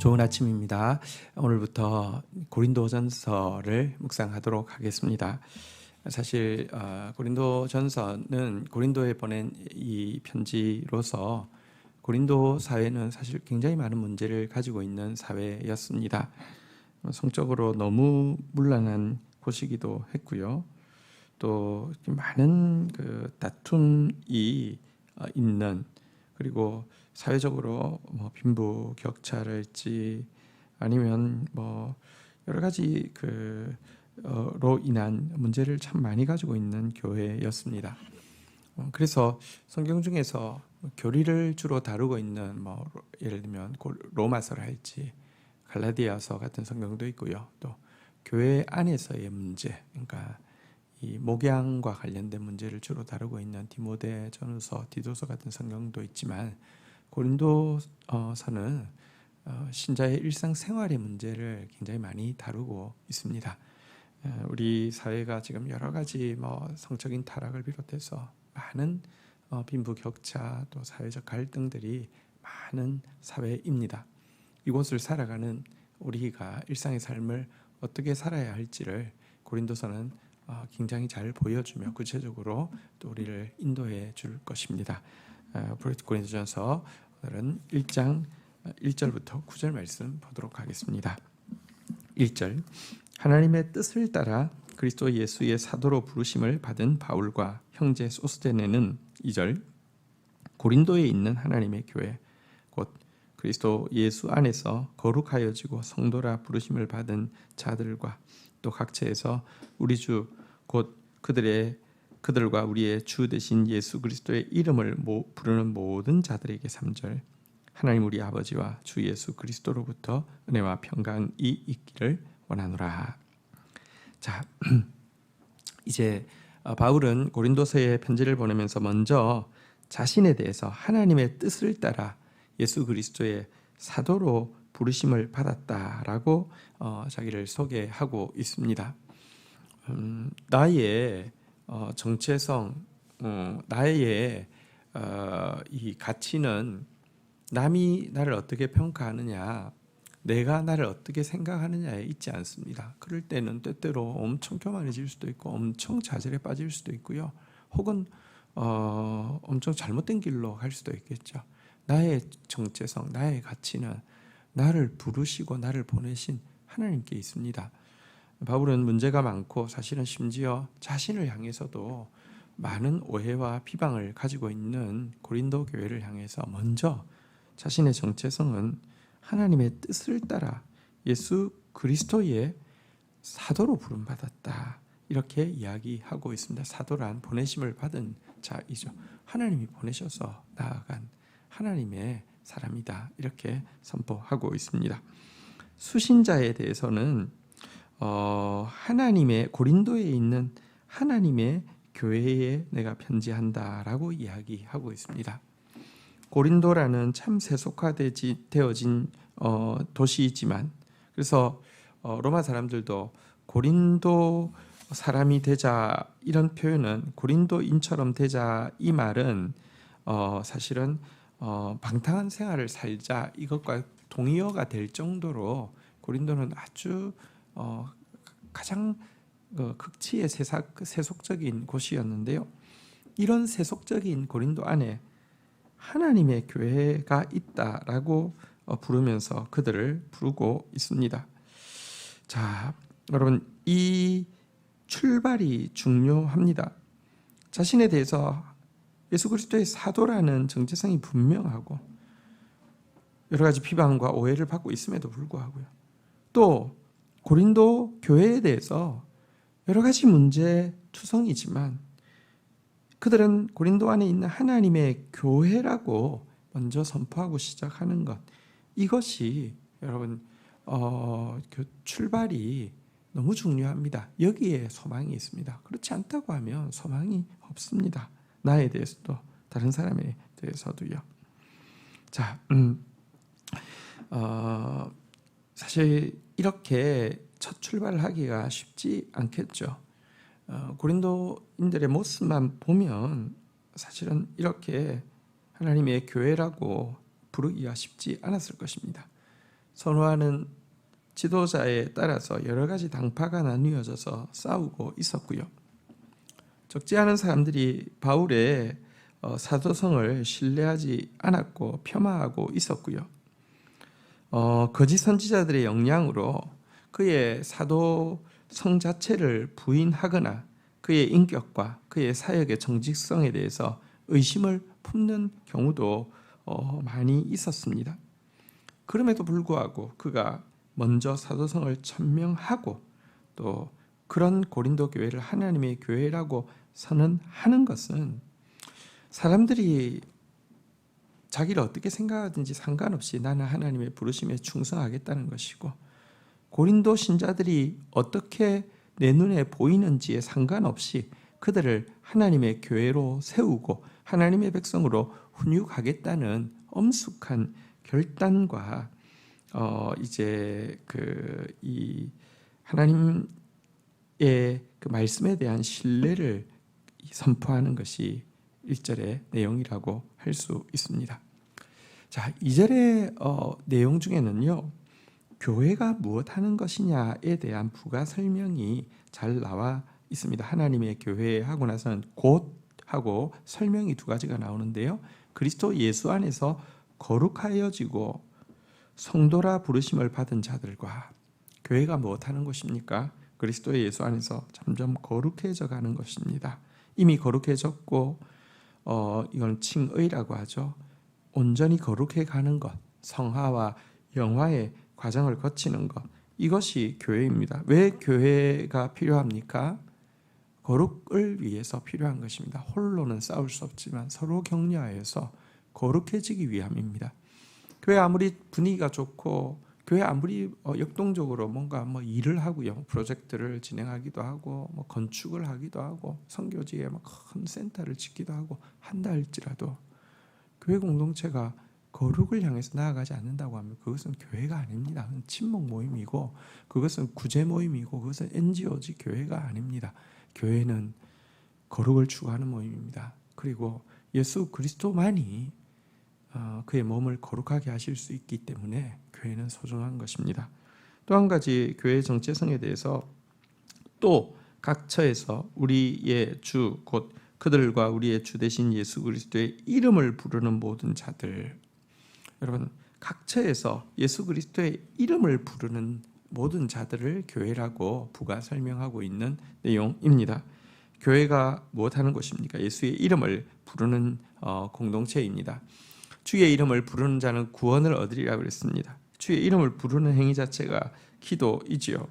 좋은 아침입니다. 오늘부터 고린도전서를 묵상하도록 하겠습니다. 사실 고린도전서는 고린도에 보낸 이 편지로서 고린도 사회는 사실 굉장히 많은 문제를 가지고 있는 사회였습니다. 성적으로 너무 문란한 곳이기도 했고요. 또 많은 다툼이 있는, 그리고 사회적으로 빈부격차랄지 아니면 여러 가지 로 인한 문제를 참 많이 가지고 있는 교회였습니다. 그래서 성경 중에서 교리를 주로 다루고 있는 예를 들면 로마서를 할지 갈라디아서 같은 성경도 있고요. 또 교회 안에서의 문제, 그러니까 이 목양과 관련된 문제를 주로 다루고 있는 디모데전서, 디도서 같은 성경도 있지만 고린도서는 신자의 일상생활의 문제를 굉장히 많이 다루고 있습니다. 우리 사회가 지금 여러 가지 성적인 타락을 비롯해서 많은 빈부격차 또 사회적 갈등들이 많은 사회입니다. 이곳을 살아가는 우리가 일상의 삶을 어떻게 살아야 할지를 고린도서는 굉장히 잘 보여주며 구체적으로 또 우리를 인도해 줄 것입니다. 고린도전서 오늘은 1장 1절부터 9절 말씀 보도록 하겠습니다. 1절, 하나님의 뜻을 따라 그리스도 예수의 사도로 부르심을 받은 바울과 형제 소스데네는 2절, 고린도에 있는 하나님의 교회 곧 그리스도 예수 안에서 거룩하여지고 성도라 부르심을 받은 자들과 또 각처에서 우리 주 곧 그들과 우리의 주 되신 예수 그리스도의 이름을 부르는 모든 자들에게 3절, 하나님 우리 아버지와 주 예수 그리스도로부터 은혜와 평강이 있기를 원하노라. 자, 이제 바울은 고린도서에 편지를 보내면서 먼저 자신에 대해서 하나님의 뜻을 따라 예수 그리스도의 사도로 부르심을 받았다라고 자기를 소개하고 있습니다. 나의 정체성, 나의 이 가치는 남이 나를 어떻게 평가하느냐, 내가 나를 어떻게 생각하느냐에 있지 않습니다. 그럴 때는 때때로 엄청 교만해질 수도 있고 엄청 좌절에 빠질 수도 있고요. 혹은 엄청 잘못된 길로 갈 수도 있겠죠. 나의 정체성, 나의 가치는 나를 부르시고 나를 보내신 하나님께 있습니다. 바울은 문제가 많고 사실은 심지어 자신을 향해서도 많은 오해와 비방을 가지고 있는 고린도 교회를 향해서 먼저 자신의 정체성은 하나님의 뜻을 따라 예수 그리스도의 사도로 부름받았다, 이렇게 이야기하고 있습니다. 사도란 보내심을 받은 자이죠. 하나님이 보내셔서 나아간 하나님의 사람이다, 이렇게 선포하고 있습니다. 수신자에 대해서는 하나님의 고린도에 있는 하나님의 교회에 내가 편지한다라고 이야기하고 있습니다. 고린도라는 참 세속화되어진 도시이지만, 그래서 로마 사람들도 고린도 사람이 되자, 이런 표현은 고린도인처럼 되자, 이 말은 사실은 방탕한 생활을 살자, 이것과 동의어가 될 정도로 고린도는 아주 가장 극치의 세속적인 곳이었는데요. 이런 세속적인 고린도 안에 하나님의 교회가 있다라고 부르면서 그들을 부르고 있습니다. 자, 여러분, 이 출발이 중요합니다. 자신에 대해서 예수 그리스도의 사도라는 정체성이 분명하고 여러 가지 비방과 오해를 받고 있음에도 불구하고요, 또 고린도 교회에 대해서 여러 가지 문제 투성이지만 그들은 고린도 안에 있는 하나님의 교회라고 먼저 선포하고 시작하는 것, 이것이 여러분 출발이 너무 중요합니다. 여기에 소망이 있습니다. 그렇지 않다고 하면 소망이 없습니다. 나에 대해서도 다른 사람에 대해서도요. 자, 사실 이렇게 첫 출발하기가 쉽지 않겠죠. 고린도인들의 모습만 보면 사실은 이렇게 하나님의 교회라고 부르기가 쉽지 않았을 것입니다. 선호하는 지도자에 따라서 여러 가지 당파가 나뉘어져서 싸우고 있었고요. 적지 않은 사람들이 바울의 사도성을 신뢰하지 않았고 폄하하고 있었고요. 거짓 선지자들의 영향으로 그의 사도성 자체를 부인하거나 그의 인격과 그의 사역의 정직성에 대해서 의심을 품는 경우도 많이 있었습니다. 그럼에도 불구하고 그가 먼저 사도성을 천명하고 또 그런 고린도 교회를 하나님의 교회라고 선언하는 것은 사람들이 자기를 어떻게 생각하든지 상관없이 나는 하나님의 부르심에 충성하겠다는 것이고, 고린도 신자들이 어떻게 내 눈에 보이는지에 상관없이 그들을 하나님의 교회로 세우고 하나님의 백성으로 훈육하겠다는 엄숙한 결단과 이제 이 하나님의 그 말씀에 대한 신뢰를 선포하는 것이 1절의 내용이라고 할 수 있습니다. 자, 2절의 내용 중에는요, 교회가 무엇하는 것이냐에 대한 부가 설명이 잘 나와 있습니다. 하나님의 교회 하고 나서는 곧 하고 설명이 두 가지가 나오는데요, 그리스도 예수 안에서 거룩하여지고 성도라 부르심을 받은 자들과, 교회가 무엇하는 것입니까? 그리스도 예수 안에서 점점 거룩해져 가는 것입니다. 이미 거룩해졌고 이건 칭의라고 하죠. 온전히 거룩해 가는 것, 성화와 영화의 과정을 거치는 것, 이것이 교회입니다. 왜 교회가 필요합니까? 거룩을 위해서 필요한 것입니다. 홀로는 싸울 수 없지만 서로 격려하여서 거룩해지기 위함입니다. 교회 아무리 분위기가 좋고 교회 아무리 역동적으로 뭔가 일을 하고요, 프로젝트를 진행하기도 하고 건축을 하기도 하고 선교지에 큰 센터를 짓기도 하고 한다 할지라도 교회 공동체가 거룩을 향해서 나아가지 않는다고 하면 그것은 교회가 아닙니다. 친목 모임이고 그것은 구제 모임이고 그것은 NGO지 교회가 아닙니다. 교회는 거룩을 추구하는 모임입니다. 그리고 예수 그리스도만이 그의 몸을 거룩하게 하실 수 있기 때문에 교회는 소중한 것입니다. 또 한 가지 교회의 정체성에 대해서, 또 각 처에서 우리의 주 곧 그들과 우리의 주 되신 예수 그리스도의 이름을 부르는 모든 자들, 여러분 각 처에서 예수 그리스도의 이름을 부르는 모든 자들을 교회라고 부가 설명하고 있는 내용입니다. 교회가 무엇하는 것입니까? 예수의 이름을 부르는 공동체입니다. 주의 이름을 부르는 자는 구원을 얻으리라고 그랬습니다. 주의 이름을 부르는 행위 자체가 기도이지요.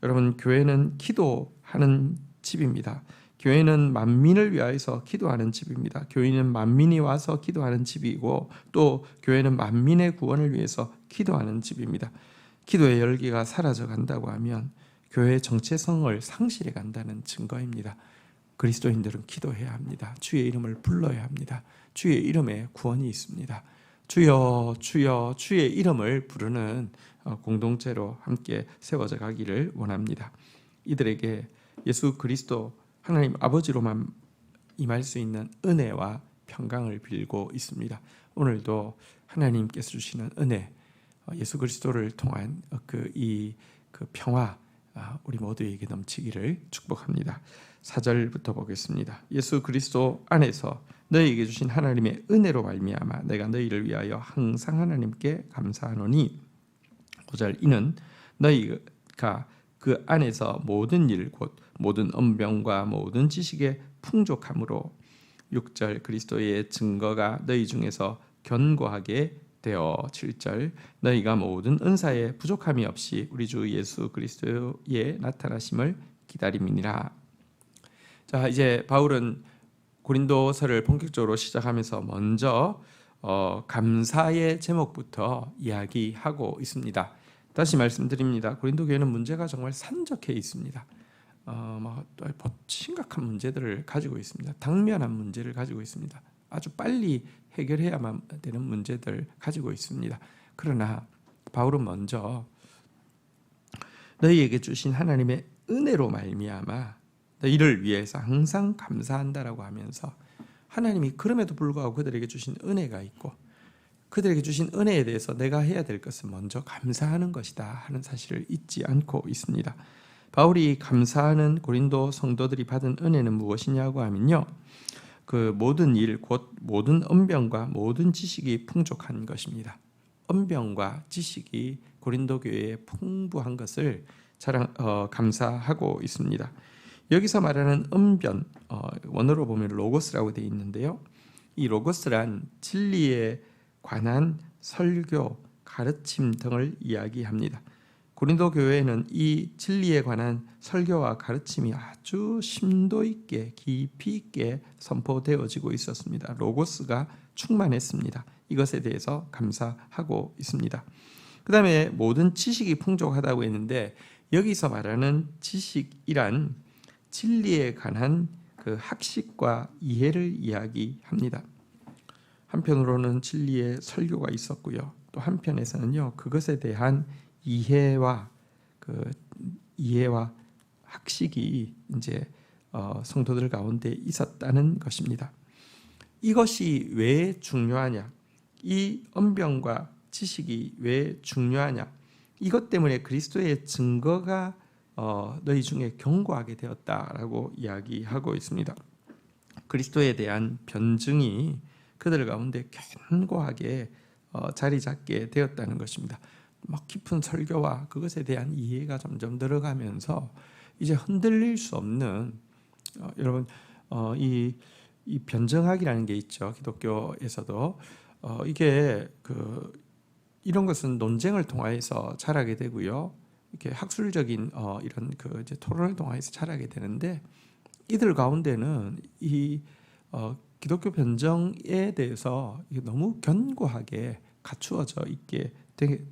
여러분, 교회는 기도하는 집입니다. 교회는 만민을 위하여서 기도하는 집입니다. 교회는 만민이 와서 기도하는 집이고, 또 교회는 만민의 구원을 위해서 기도하는 집입니다. 기도의 열기가 사라져 간다고 하면 교회의 정체성을 상실해 간다는 증거입니다. 그리스도인들은 기도해야 합니다. 주의 이름을 불러야 합니다. 주의 이름에 구원이 있습니다. 주여 주여 주의 이름을 부르는 공동체로 함께 세워져 가기를 원합니다. 이들에게 예수 그리스도 하나님 아버지로만 임할 수 있는 은혜와 평강을 빌고 있습니다. 오늘도 하나님께서 주시는 은혜, 예수 그리스도를 통한 그 평화 우리 모두에게 넘치기를 축복합니다. 4절부터 보겠습니다. 예수 그리스도 안에서 너희에게 주신 하나님의 은혜로 말미암아 내가 너희를 위하여 항상 하나님께 감사하노니, 5절, 이는 너희가 그 안에서 모든 일 곧 모든 언병과 모든 지식의 풍족함으로, 6절, 그리스도의 증거가 너희 중에서 견고하게 되어, 7절, 너희가 모든 은사에 부족함이 없이 우리 주 예수 그리스도의 나타나심을 기다림이니라. 자, 이제 바울은 고린도서를 본격적으로 시작하면서 먼저 감사의 제목부터 이야기하고 있습니다. 다시 말씀드립니다. 고린도 교회는 문제가 정말 산적해 있습니다. 심각한 문제들을 가지고 있습니다. 당면한 문제를 가지고 있습니다. 아주 빨리 해결해야만 되는 문제들 가지고 있습니다. 그러나 바울은 먼저 너희에게 주신 하나님의 은혜로 말미암아 너희를 위해서 항상 감사한다라고 하면서, 하나님이 그럼에도 불구하고 그들에게 주신 은혜가 있고 그들에게 주신 은혜에 대해서 내가 해야 될 것은 먼저 감사하는 것이다 하는 사실을 잊지 않고 있습니다. 바울이 감사하는 고린도 성도들이 받은 은혜는 무엇이냐고 하면요, 그 모든 일, 곧 모든 언병과 모든 지식이 풍족한 것입니다. 언병과 지식이 고린도 교회에 풍부한 것을 감사하고 있습니다. 여기서 말하는 언변, 원어로 보면 로고스라고 되어 있는데요, 이 로고스란 진리에 관한 설교, 가르침 등을 이야기합니다. 고린도 교회에는 이 진리에 관한 설교와 가르침이 아주 심도 있게 깊이 있게 선포되어지고 있었습니다. 로고스가 충만했습니다. 이것에 대해서 감사하고 있습니다. 그 다음에 모든 지식이 풍족하다고 했는데, 여기서 말하는 지식이란 진리에 관한 그 학식과 이해를 이야기합니다. 한편으로는 진리의 설교가 있었고요, 또 한편에서는요, 그것에 대한 이해와 학식이 이제 성도들 가운데 있었다는 것입니다. 이것이 왜 중요하냐? 이 언병과 지식이 왜 중요하냐? 이것 때문에 그리스도의 증거가 너희 중에 견고하게 되었다라고 이야기하고 있습니다. 그리스도에 대한 변증이 그들 가운데 견고하게 자리 잡게 되었다는 것입니다. 막 깊은 설교와 그것에 대한 이해가 점점 들어가면서 이제 흔들릴 수 없는, 여러분, 이 변증학이라는 게 있죠. 기독교에서도 이게 이런 것은 논쟁을 통해서 자라게 되고요, 이렇게 학술적인 이런 이제 토론을 통해서 자라게 되는데, 이들 가운데는 이 기독교 변증에 대해서 너무 견고하게 갖추어져 있게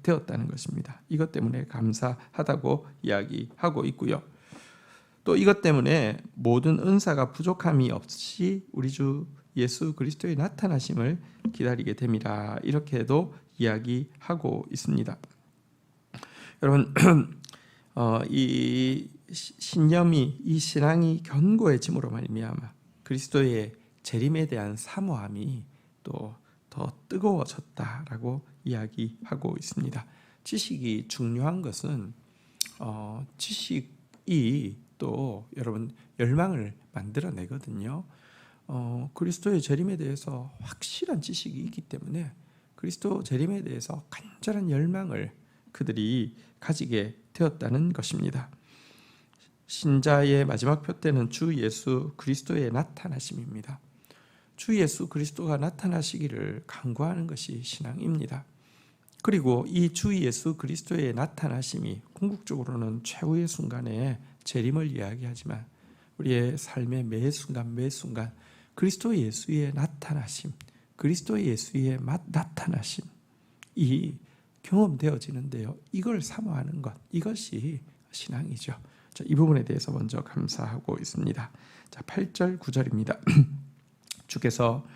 되었다는 것입니다. 이것 때문에 감사하다고 이야기하고 있고요. 또 이것 때문에 모든 은사가 부족함이 없이 우리 주 예수 그리스도의 나타나심을 기다리게 됩니다. 이렇게도 이야기하고 있습니다. 여러분, 이 신념이, 이 신앙이 견고해짐으로 말미암아 그리스도의 재림에 대한 사모함이 또 더 뜨거워졌다라고 이야기하고 있습니다. 지식이 중요한 것은 지식이 또 여러분 열망을 만들어내거든요. 그리스도의 재림에 대해서 확실한 지식이 있기 때문에 그리스도 재림에 대해서 간절한 열망을 그들이 가지게 되었다는 것입니다. 신자의 마지막 표대는 주 예수 그리스도의 나타나심입니다. 주 예수 그리스도가 나타나시기를 간구하는 것이 신앙입니다. 그리고 이 주 예수 그리스도의 나타나심이 궁극적으로는 최후의 순간에 재림을 이야기하지만 우리의 삶의 매 순간 매 순간 그리스도 예수의 나타나심, 그리스도 예수의 나타나심 이 경험되어지는데요, 이걸 사모하는 것, 이것이 신앙이죠. 자, 이 부분에 대해서 먼저 감사하고 있습니다. 자, 8절 9절입니다. 주께서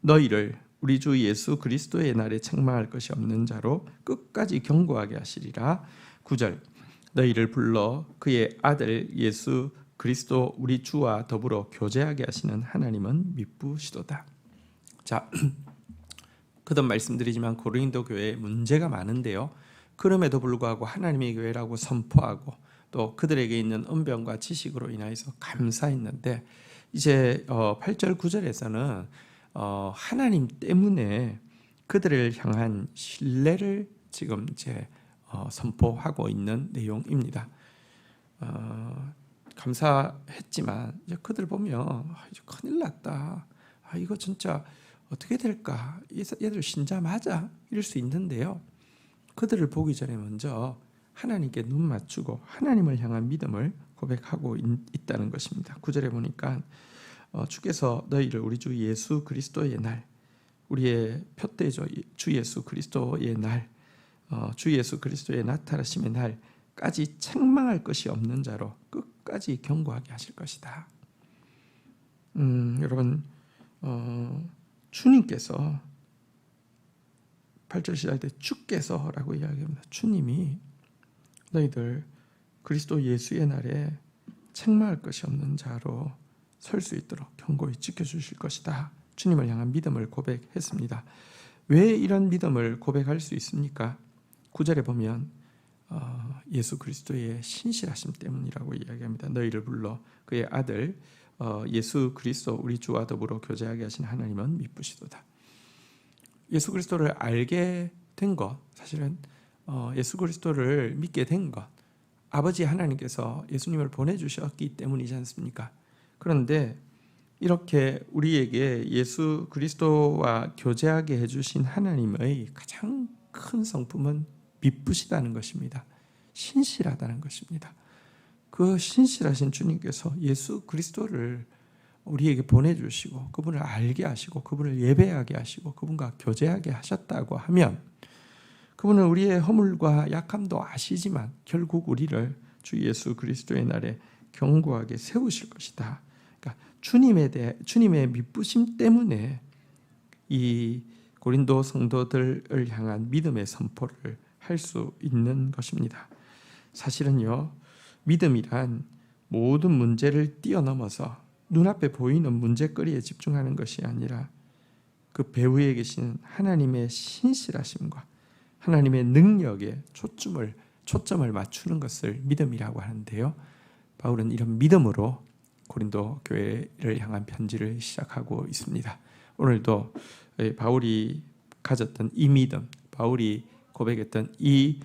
너희를 우리 주 예수 그리스도의 날에 책망할 것이 없는 자로 끝까지 견고하게 하시리라. 9절 너희를 불러 그의 아들 예수 그리스도 우리 주와 더불어 교제하게 하시는 하나님은 미쁘시도다. 자, 그동안 말씀드리지만 고린도 교회에 문제가 많은데요, 그럼에도 불구하고 하나님의 교회라고 선포하고 또 그들에게 있는 은병과 지식으로 인하여서 감사했는데, 이제 8절 9절에서는 하나님 때문에 그들을 향한 신뢰를 지금 이제 선포하고 있는 내용입니다. 감사했지만 이제 그들 보면 이제 큰일 났다, 이거 진짜 어떻게 될까, 얘들 신자 맞아, 이럴 수 있는데요, 그들을 보기 전에 먼저 하나님께 눈 맞추고 하나님을 향한 믿음을 고백하고 있다는 것입니다. 9절에 보니까 주께서 너희를 우리 주 예수 그리스도의 날, 우리의 표대죠, 주 예수 그리스도의 날, 주 예수 그리스도의 나타나심의 날까지 책망할 것이 없는 자로 끝까지 견고하게 하실 것이다. 여러분, 주님께서 8절 시작할 때 주께서라고 이야기합니다. 주님이 너희들 그리스도 예수의 날에 책망할 것이 없는 자로 설 수 있도록 견고히 지켜주실 것이다. 주님을 향한 믿음을 고백했습니다. 왜 이런 믿음을 고백할 수 있습니까? 9절에 보면 예수 그리스도의 신실하심 때문이라고 이야기합니다. 너희를 불러 그의 아들 예수 그리스도 우리 주와 더불어 교제하게 하신 하나님은 미쁘시도다. 예수 그리스도를 알게 된 것, 사실은 예수 그리스도를 믿게 된 것, 아버지 하나님께서 예수님을 보내주셨기 때문이지 않습니까? 그런데 이렇게 우리에게 예수 그리스도와 교제하게 해주신 하나님의 가장 큰 성품은 미쁘시다는 것입니다. 신실하다는 것입니다. 그 신실하신 주님께서 예수 그리스도를 우리에게 보내주시고 그분을 알게 하시고 그분을 예배하게 하시고 그분과 교제하게 하셨다고 하면 그분은 우리의 허물과 약함도 아시지만 결국 우리를 주 예수 그리스도의 날에 견고하게 세우실 것이다. 그러니까 주님의 미쁘심 때문에 이 고린도 성도들을 향한 믿음의 선포를 할 수 있는 것입니다. 사실은요, 믿음이란 모든 문제를 뛰어넘어서 눈앞에 보이는 문제거리에 집중하는 것이 아니라 그 배후에 계신 하나님의 신실하심과 하나님의 능력에 초점을 맞추는 것을 믿음이라고 하는데요. 바울은 이런 믿음으로 고린도 교회를 향한 편지를 시작하고 있습니다. 오늘도 바울이 가졌던 이 믿음, 바울이 고백했던 이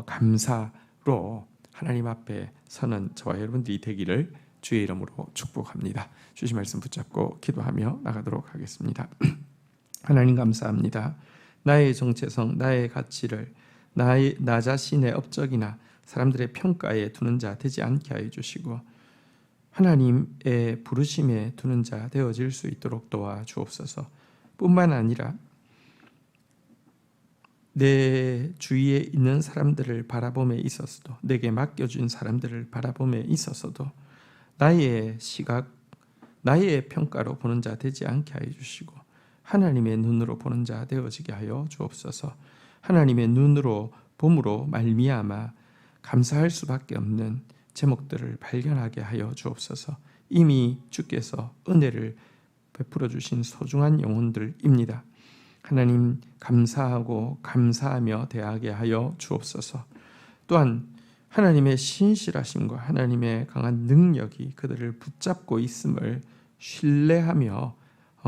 감사로 하나님 앞에 서는 저와 여러분들이 되기를 주의 이름으로 축복합니다. 주신 말씀 붙잡고 기도하며 나가도록 하겠습니다. 하나님 감사합니다. 나의 정체성, 나의 가치를 나 자신의 업적이나 사람들의 평가에 두는 자 되지 않게 하여 주시고 하나님의 부르심에 두는 자 되어질 수 있도록 도와주옵소서. 뿐만 아니라 내 주위에 있는 사람들을 바라봄에 있어서도 내게 맡겨준 사람들을 바라봄에 있어서도 나의 시각, 나의 평가로 보는 자 되지 않게 하여 주시고 하나님의 눈으로 보는 자 되어지게 하여 주옵소서. 하나님의 눈으로 봄으로 말미암아 감사할 수밖에 없는 제목들을 발견하게 하여 주옵소서. 이미 주께서 은혜를 베풀어 주신 소중한 영혼들입니다. 하나님 감사하고 감사하며 대하게 하여 주옵소서. 또한 하나님의 신실하심과 하나님의 강한 능력이 그들을 붙잡고 있음을 신뢰하며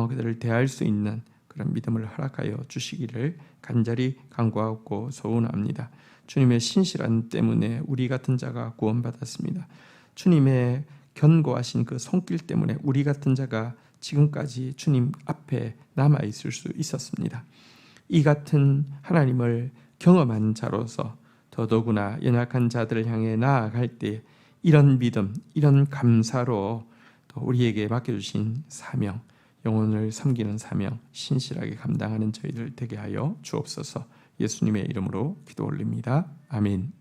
그들을 대할 수 있는 그런 믿음을 허락하여 주시기를 간절히 간구하고 소원합니다. 주님의 신실함 때문에 우리 같은 자가 구원받았습니다. 주님의 견고하신 그 손길 때문에 우리 같은 자가 지금까지 주님 앞에 남아있을 수 있었습니다. 이 같은 하나님을 경험한 자로서 더더구나 연약한 자들을 향해 나아갈 때 이런 믿음, 이런 감사로 또 우리에게 맡겨주신 사명, 영혼을 섬기는 사명 신실하게 감당하는 저희들 되게 하여 주옵소서. 예수님의 이름으로 기도 올립니다. 아멘.